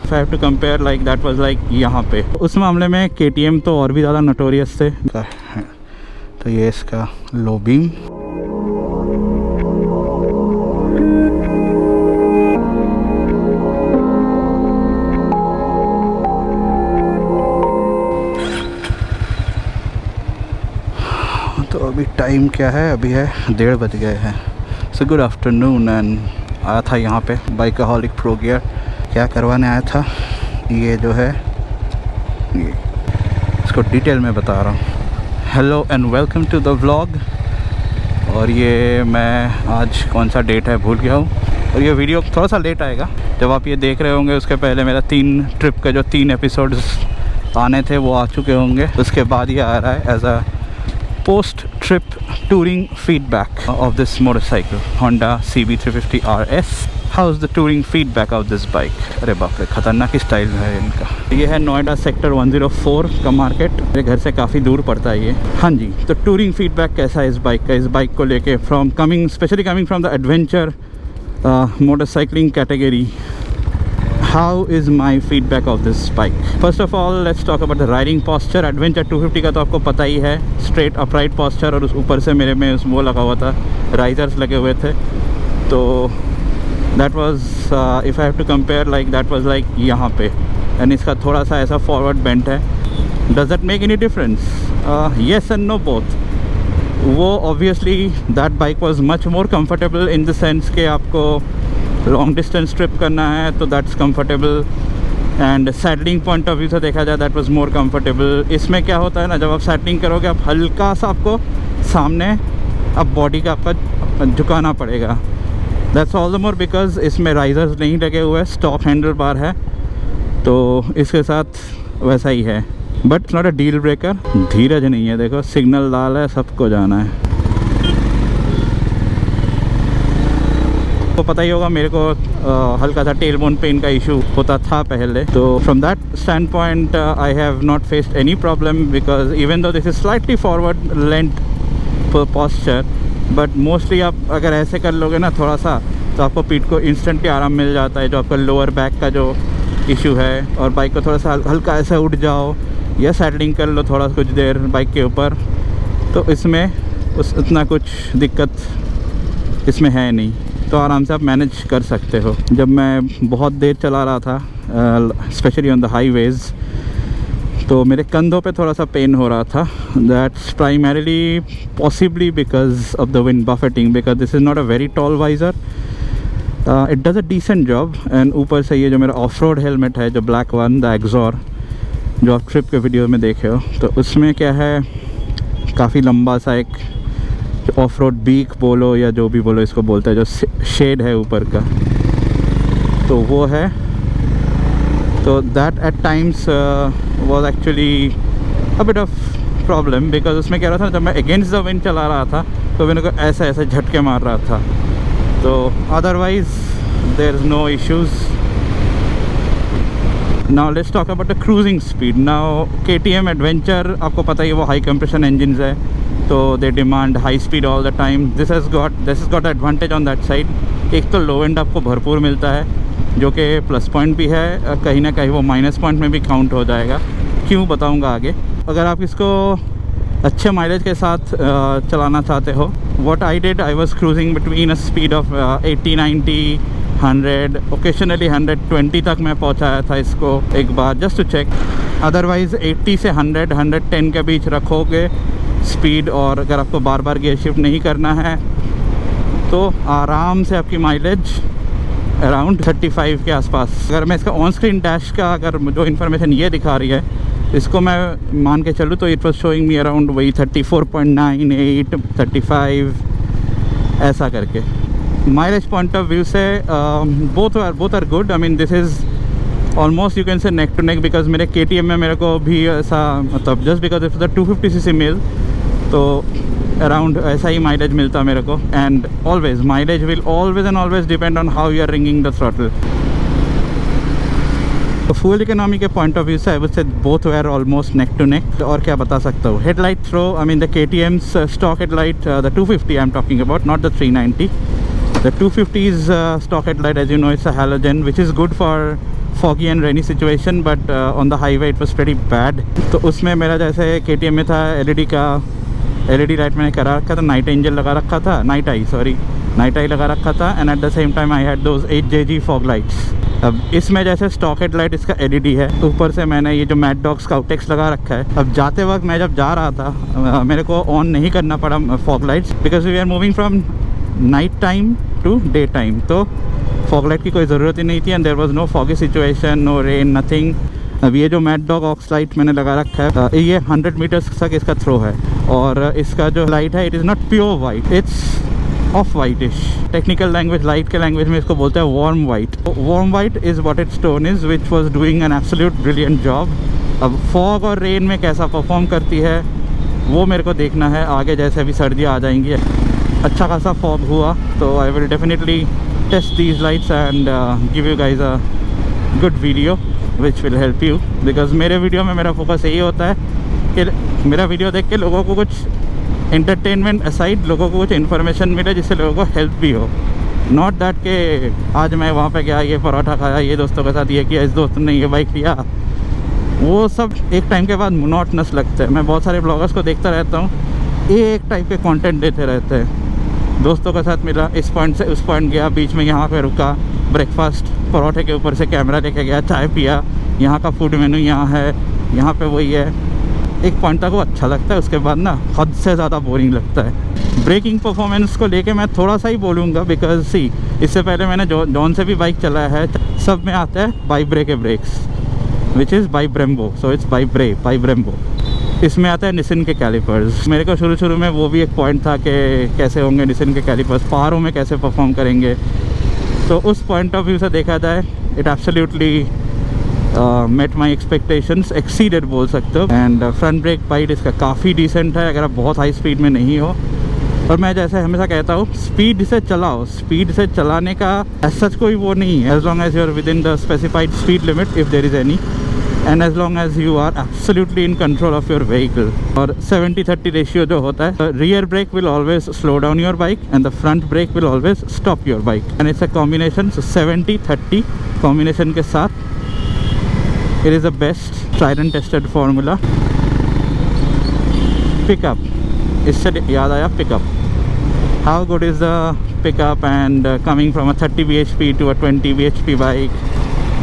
If I have to compare like that was like यहाँ पे उस मामले में KTM तो और भी ज़्यादा नोटोरियस थे। तो ये इसका लो बीम, तो अभी टाइम क्या है, अभी है 1:30 बज गए हैं। So good afternoon. एंड आया था यहाँ पे बाइकहॉलिक प्रो गियर, क्या करवाने आया था ये जो है, ये इसको डिटेल में बता रहा हूँ। Hello and welcome to the vlog. और ये मैं आज कौन सा डेट है भूल गया हूँ, और ये वीडियो थोड़ा सा लेट आएगा। जब आप ये देख रहे होंगे उसके पहले मेरा 3 ट्रिप का जो 3 एपिसोड्स आने थे वो आ चुके होंगे। उसके बाद ये आ रहा है as a post trip touring feedback of this motorcycle, Honda CB350 RS. How's the touring feedback of this bike? अरे बाप रे, खतरनाक स्टाइल है इनका। ये है नोएडा सेक्टर 104 का मार्केट, मेरे घर से काफ़ी दूर पड़ता है ये। हाँ जी, तो टूरिंग फीडबैक कैसा है इस बाइक का, इस बाइक को लेके specially coming from the adventure motorcycling category. How is my feedback of this bike? First of all, let's talk about the riding posture. Adventure 250 का तो आपको पता ही है, स्ट्रेट अपराइट posture, और उस ऊपर से मेरे में वो लगा हुआ था, राइजर्स लगे हुए थे। तो that was if I have to compare like that was like यहाँ पे, and इसका थोड़ा सा ऐसा फॉरवर्ड बेंट है। Does that make any difference? Yes and no both. वो obviously that bike was much more comfortable in the sense कि आपको लॉन्ग डिस्टेंस ट्रिप करना है तो that's comfortable, and saddling point of view से देखा जाए दैट वाज मोर कंफर्टेबल। इसमें क्या होता है ना, जब आप सैडलिंग करोगे आप हल्का सा आपको सामने अब बॉडी का आपका झुकाना पड़ेगा। That's all the more because इसमें राइजर्स नहीं लगे हुए, स्टॉक हैंडल बार है, तो इसके साथ वैसा ही है। But not a deal breaker. धीरज नहीं है, देखो सिग्नल लाल है, सबको जाना है। तो पता ही होगा मेरे को हल्का सा टेल बोन पेन का इशू होता था पहले, तो from that stand point I have not faced any problem because even though this is slightly forward length posture, but mostly आप अगर ऐसे कर लोगे ना थोड़ा सा, तो आपको पीठ को इंस्टेंटली आराम मिल जाता है, जो आपका लोअर बैक का जो इशू है। और बाइक को थोड़ा सा हल्का ऐसे उठ जाओ या सैडलिंग कर लो थोड़ा कुछ देर बाइक के ऊपर, तो इसमें उतना कुछ दिक्कत इसमें है नहीं, तो आराम से आप मैनेज कर सकते हो। जब मैं बहुत देर चला रहा था स्पेशली ऑन द हाईवेज़, तो मेरे कंधों पे थोड़ा सा पेन हो रहा था। That's primarily possibly because of the wind buffeting, because this is not a very tall visor. It does a decent job. And ऊपर से ये जो मेरा ऑफ रोड हेलमेट है, जो ब्लैक वन, द एक्सॉर, जो आप ट्रिप के वीडियो में देखे हो, तो उसमें क्या है, काफ़ी लंबा सा एक ऑफ रोड बीक बोलो या जो भी बोलो इसको बोलते हैं, जो शेड है ऊपर का, तो वो है। तो that at times was actually a bit of problem, because उसमें क्या रहा था, जब मैं अगेंस्ट द विंड चला रहा था तो मेरे को ऐसे ऐसे झटके मार रहा था। तो otherwise there is no issues. Now let's talk about the cruising speed. Now KTM adventure आपको पता ही है, वो हाई कंप्रेशन इंजन्स है, तो they demand high speed all the time. This has got advantage on that side. एक तो लो and आपको भरपूर मिलता है, जो कि प्लस पॉइंट भी है, कहीं ना कहीं वो माइनस पॉइंट में भी काउंट हो जाएगा। क्यों बताऊंगा आगे। अगर आप इसको अच्छे माइलेज के साथ चलाना चाहते हो, what I did, I was cruising between a speed of 80, 90, 100, occasionally 120 तक मैं पहुंचाया था इसको एक बार, जस्ट टू चेक। अदरवाइज़ 80 से 100, 110 के बीच रखोगे स्पीड, और अगर आपको बार बार गियर शिफ्ट नहीं करना है तो आराम से आपकी माइलेज अराउंड 35 के आसपास। अगर मैं इसका ऑन स्क्रीन डैश का अगर जो इन्फॉर्मेशन ये दिखा रही है, इसको मैं मान के चलूँ तो it was showing me around वही 34.98, 35 ऐसा करके। माइलेज पॉइंट ऑफ व्यू से both are good. I mean this is almost you can say neck to neck, because मेरे KTM में मेरे को भी ऐसा, मतलब just because if the 250cc मिल, तो अराउंड ऐसा ही माइलेज मिलता मेरे को। And always mileage will always and always depend on how you are wringing the throttle. तो फ्यूल इकोनॉमी के पॉइंट ऑफ व्यू से I would say both were almost neck to neck. और क्या बता सकता हूँ, headlight throw, I mean the KTM's stock headlight, the 250 I'm talking about, not the 390. The 250's stock headlight, as you know, it's a halogen, which is good for foggy and rainy situation, but on the highway it was pretty bad. तो उसमें मेरा जैसे KTM में था LED light मैंने करा रखा था, नाइट एंजल लगा रखा था, नाइट आई लगा रखा था, and at the same time I had those 8JG fog lights. अब इसमें जैसे स्टॉक हेड लाइट इसका LED है, ऊपर से मैंने ये जो मैड डॉग स्काउटेक्स लगा रखा है। अब जाते वक्त मैं जब जा रहा था मेरे को ऑन नहीं करना पड़ा fog lights, because we are moving from night time to day time, तो फॉग लाइट की कोई ज़रूरत ही नहीं थी, and there was no foggy situation, no rain, nothing. अब ये जो मैड डॉग ऑक्स लाइट मैंने लगा रखा है, ये 100 मीटर्स तक इसका थ्रो है, और इसका जो लाइट है it is not pure white, it's of whitish. Technical language, light के लैंग्वेज में इसको बोलते हैं warm white. Warm white is what it's tone is, which was doing an absolute brilliant job. अब फॉग और रेन में कैसा परफॉर्म करती है वो मेरे को देखना है आगे, जैसे अभी सर्दियाँ आ जाएंगी, अच्छा खासा फॉग हुआ तो I will definitely test these lights and give you guys a good video which will help you, because मेरे वीडियो में मेरा फोकस यही होता है कि मेरा वीडियो देख के लोगों को कुछ एंटरटेनमेंट असाइड लोगों को कुछ इन्फॉर्मेशन मिले जिससे लोगों को हेल्प भी हो। नॉट दैट के आज मैं वहाँ पे गया, ये पराठा खाया, ये दोस्तों के साथ ये किया, इस दोस्त ने ये बाइक लिया, वो सब एक टाइम के बाद मोनोटोनस लगता है। मैं बहुत सारे ब्लॉगर्स को देखता रहता हूँ, एक टाइप के कंटेंट देते रहते हैं। दोस्तों के साथ मिला, इस पॉइंट से उस पॉइंट गया, बीच में यहाँ पे रुका, ब्रेकफास्ट, परोठे के ऊपर से कैमरा लेके गया, चाय पिया, यहाँ का फूड मेनू यहाँ है, यहाँ पे वही है। एक पॉइंट तक वो अच्छा लगता है, उसके बाद ना हद से ज़्यादा बोरिंग लगता है। ब्रेकिंग परफॉर्मेंस को लेके मैं थोड़ा सा ही बोलूँगा, बिकॉज सी इससे पहले मैंने जॉन से भी बाइक चलाया है, सब में आता है by brake brakes which is by Brembo, so it's by Brembo. इसमें आता है निसिन के कैलिपर्स। मेरे को शुरू में वो भी एक पॉइंट था कि कैसे होंगे निसिन के कैलिपर्स, पहाड़ों में कैसे परफॉर्म करेंगे। तो उस पॉइंट ऑफ व्यू से देखा जाए it absolutely met my expectations, exceeded बोल सकते हो। एंड फ्रंट ब्रेक बाइट इसका काफ़ी डिसेंट है अगर आप बहुत हाई स्पीड में नहीं हो। और मैं जैसे हमेशा कहता हूँ, स्पीड से चलाओ, स्पीड से चलाने का ऐसा कोई वो नहीं है, as long as you are within the specified speed limit if there is any, and as long as you are absolutely in control of your vehicle। और 70-30 रेशियो जो होता है, rear brake will always slow down your bike and the front brake will always stop your bike, and it's a combination, so 70-30 combination के साथ it is the best tried and tested formula। pickup, इससे याद आया pickup, how good is the pickup, and coming from a 30 bhp to a 20 bhp bike,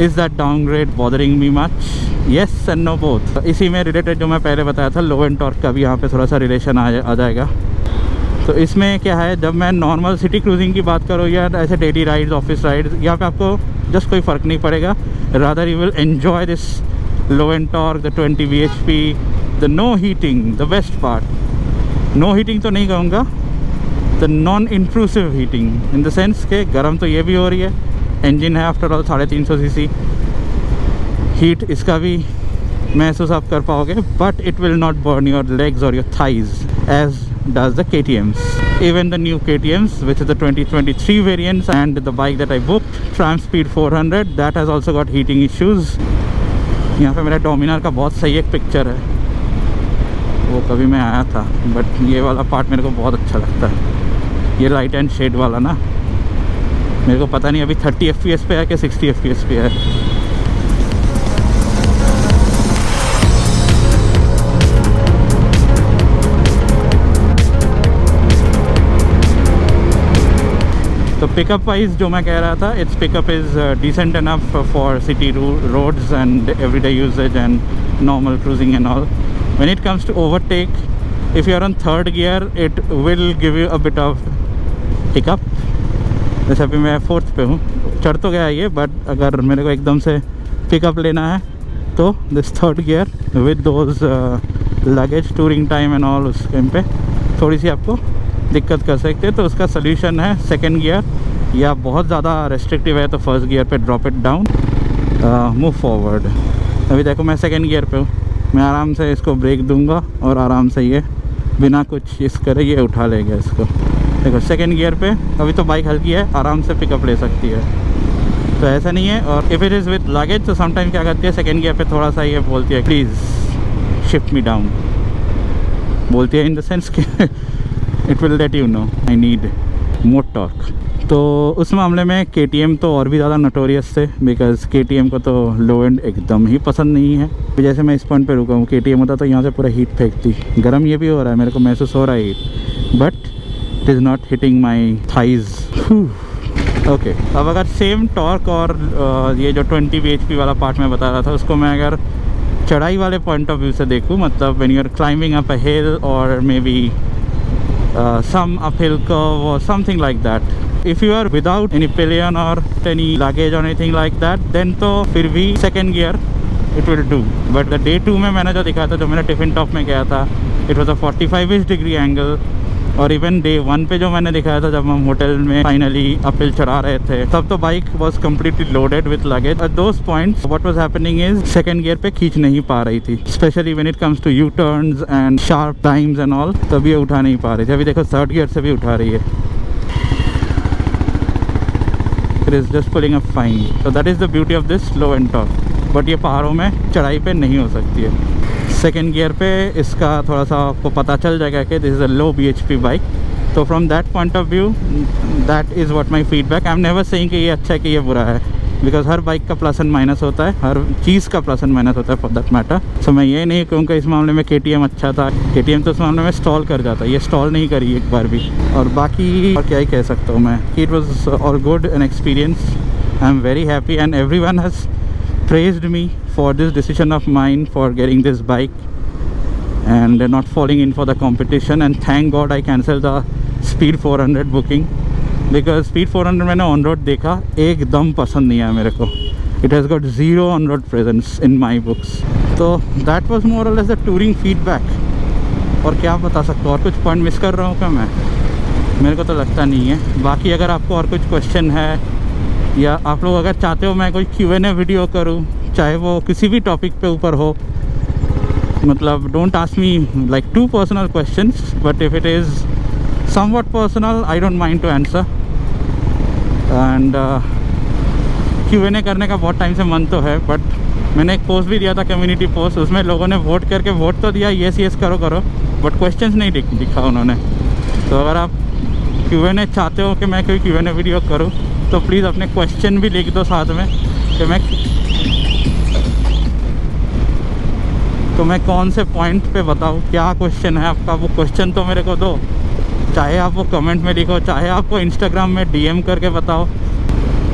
is that downgrade bothering me much? Yes and no both। इसी में related जो मैं पहले बताया था, लो एंड टॉर्क का भी यहाँ पे थोड़ा सा रिलेशन आ जाएगा। तो इसमें क्या है, जब मैं नॉर्मल सिटी क्रूजिंग की बात करूँ या ऐसे डेली राइड्स, ऑफिस राइड्स, यहाँ पे आपको जस्ट कोई फ़र्क नहीं पड़ेगा, rather you will enjoy this low end torque, the 20 bhp, the no heating, the best part. No heating तो नहीं कहूँगा, the non intrusive heating, in the sense के गर्म तो ये भी हो रही है, इंजन है आफ्टर ऑल 350 cc, हीट इसका भी महसूस आप कर पाओगे, but it will not burn your legs और your thighs as does the KTMs। even the new KTMs, which is the 2023 variants, and the bike that I booked, Triumph Speed 400, that has also got heating issues। यहाँ पे मेरा डोमिनार का बहुत सही एक picture है, वो कभी मैं आया था, बट ये वाला पार्ट मेरे को बहुत अच्छा लगता है, ये लाइट एंड शेड वाला ना। मेरे को पता नहीं अभी 30 FPS पे है कि 60 FPS पे है। तो पिकअप वाइज जो मैं कह रहा था, it's pickup is decent enough for city roads and everyday usages and normal cruising and all. When it comes to overtake, if you are on third gear, it will give you a bit of pickup. जैसे अभी मैं fourth पे हूँ, चढ़ तो गया ये, but अगर मेरे को एकदम से पिकअप लेना है तो this third gear with those luggage touring time and all, उस टाइम पे थोड़ी सी आपको दिक्कत कर सकते हैं। तो उसका सल्यूशन है सेकंड गियर, या बहुत ज़्यादा रेस्ट्रिक्टिव है तो फर्स्ट गियर पे drop it down, move forward. अभी देखो मैं सेकंड गियर पे हूँ, मैं आराम से इसको ब्रेक दूंगा और आराम से ये बिना कुछ इस करे ये उठा लेगा इसको। देखो सेकंड गियर पे, अभी तो बाइक हल्की है, आराम से पिकअप ले सकती है, तो ऐसा नहीं है। और if it is with luggage तो समटाइम क्या करती है, सेकंड गियर पे थोड़ा सा ये बोलती है प्लीज़ शिफ्ट मी डाउन, बोलती है इन द सेंस कि it will let you know I need more torque. तो उस मामले में KTM तो और भी ज़्यादा नोटोरियस थे, बिकॉज़ KTM को तो लो एंड एकदम ही पसंद नहीं है। जैसे मैं इस पॉइंट पे रुका हूँ, KTM होता तो यहाँ से पूरा हीट फेंकती। गर्म ये भी हो रहा है, मेरे को महसूस हो रहा है heat, but it is not hitting my thighs. Okay, अब अगर सेम टॉर्क और ये जो 20 bhp वाला पार्ट मैं बता रहा था, उसको मैं अगर चढ़ाई वाले पॉइंट ऑफ व्यू से देखूँ, मतलब when you are climbing up a hill और maybe some uphill curve or something like that, if you are without any pillion or any luggage or anything like that, then तो फिर भी second gear it will do. But the day 2 में मैंने जो दिखाया था, जो मैंने टिफिन टॉप में गया था, it was a 45 degree angle. और इवन डे 1 पे जो मैंने दिखाया था, जब हम होटल में फाइनली अपहिल चढ़ा रहे थे, तब तो bike was completely loaded with luggage. At those points what was happening is second gear पे खींच नहीं पा रही थी, specially when it comes to U turns and sharp times and all, तब ये उठा नहीं पा रही थी। अभी देखो थर्ड गियर से भी उठा रही है। It is just pulling up fine. So that is the beauty of this low and top. But ये पहाड़ों में चढ़ाई पे नहीं हो सकती है। सेकेंड गियर पे इसका थोड़ा सा आपको पता चल जाएगा कि this is a low bhp bike. तो from that point of view that is what my feedback. I am never saying कि ये अच्छा है कि ये बुरा है, बिकॉज हर बाइक का प्लस एंड माइनस होता है, हर चीज़ का प्लस एंड माइनस होता है फॉर दैट मैटर। सो मैं ये नहीं कहूँगा इस मामले में KTM अच्छा था। KTM तो इस मामले में स्टॉल कर जाता है, ये स्टॉल नहीं करी एक बार भी। और बाकी और क्या ही कह सकता हूँ मैं, it was all good an experience. I am very happy and every one has praised me for this decision of mine for getting this bike and not falling in for the competition. And thank God I cancelled the Speed 400 booking, because Speed 400 मैंने on road देखा, एकदम पसंद नहीं आया मेरे को। It has got zero on road presence in my books. तो that was more or less the touring feedback। और क्या बता सकता हूँ, और कुछ पॉइंट मिस कर रहा हूँ क्या मैं? मेरे को तो लगता नहीं है। बाकी अगर आपको और कुछ क्वेश्चन है, या आप लोग अगर चाहते हो मैं कोई Q&A वीडियो करूं, चाहे वो किसी भी टॉपिक पे ऊपर हो, मतलब don't ask me like too personal questions, but if it is something personal I don't mind to answer. And Q&A करने का बहुत टाइम से मन तो है, बट मैंने एक पोस्ट भी दिया था, कम्युनिटी पोस्ट, उसमें लोगों ने वोट करके वोट तो दिया येस करो, बट क्वेश्चंस नहीं दिखा उन्होंने। तो अगर आप Q&A चाहते हो कि मैं कोई Q&A वीडियो करूँ, तो प्लीज़ अपने क्वेश्चन भी लिख दो साथ में कि मैं कौन से पॉइंट पे बताऊँ, क्या क्वेश्चन है आपका, वो क्वेश्चन तो मेरे को दो। चाहे आप वो कमेंट में लिखो, चाहे आपको इंस्टाग्राम में DM करके बताओ।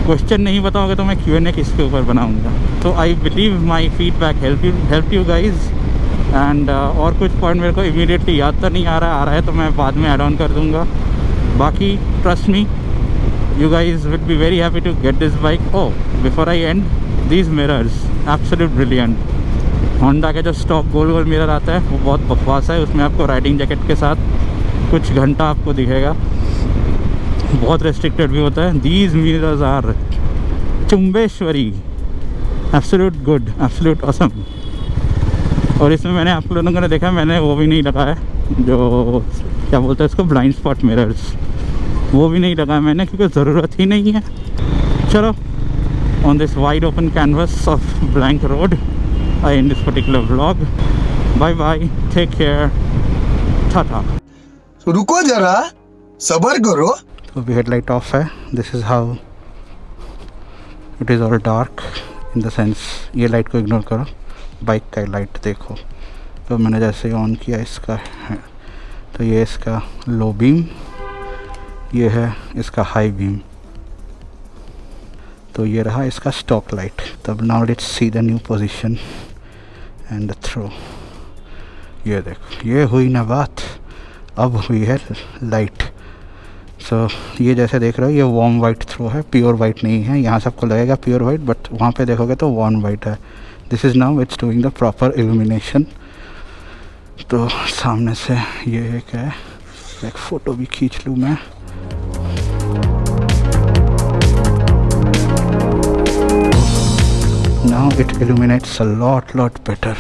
क्वेश्चन नहीं बताओगे तो मैं Q&A किसके ऊपर बनाऊँगा? तो I believe my feedback help you guys. And और कुछ पॉइंट मेरे को इमीडिएटली याद तो नहीं आ रहा है, तो मैं बाद में ऐड ऑन कर दूँगा। बाकी trust me, you guys will be very happy to get this bike. Oh, before I end, these mirrors absolute brilliant. Honda के जो स्टॉक गोल मिरर आता है वो बहुत बकवास है। उसमें आपको राइडिंग जैकेट के साथ कुछ घंटा आपको दिखेगा, बहुत रेस्ट्रिक्टेड भी होता है। These mirrors are चुंबेश्वरी, absolute good, absolute awesome। और इसमें मैंने आप लोगों ने देखा, मैंने वो भी नहीं लगाया, जो क्या बोलते हैं इसको, ब्लाइंड स्पॉट मिरर्स, वो भी नहीं लगाया मैंने, क्योंकि ज़रूरत ही नहीं है। चलो, on this wide open canvas of blank road I end this particular vlog. Bye bye, take care, tata. तो रुको जरा, सब्र करो। तो अभी हेडलाइट ऑफ है। This is how it is all dark, in the sense ये लाइट को इग्नोर करो, बाइक का लाइट देखो। तो मैंने जैसे ही ऑन किया इसका है, तो ये इसका लो बीम, ये है इसका हाई बीम, तो ये रहा इसका स्टॉप लाइट। तब now let's see the new position and the throw. ये देखो, ये हुई ना बात, अब हुई है लाइट। सो ये जैसे देख रहे हो, ये वार्म वाइट थ्रो है, प्योर वाइट नहीं है। यहाँ सबको लगेगा प्योर वाइट, बट वहाँ पे देखोगे तो वार्म वाइट है। This is now it's doing the proper illumination. तो सामने से ये एक है, एक फ़ोटो भी खींच लूँ मैं। Now it illuminates a lot better.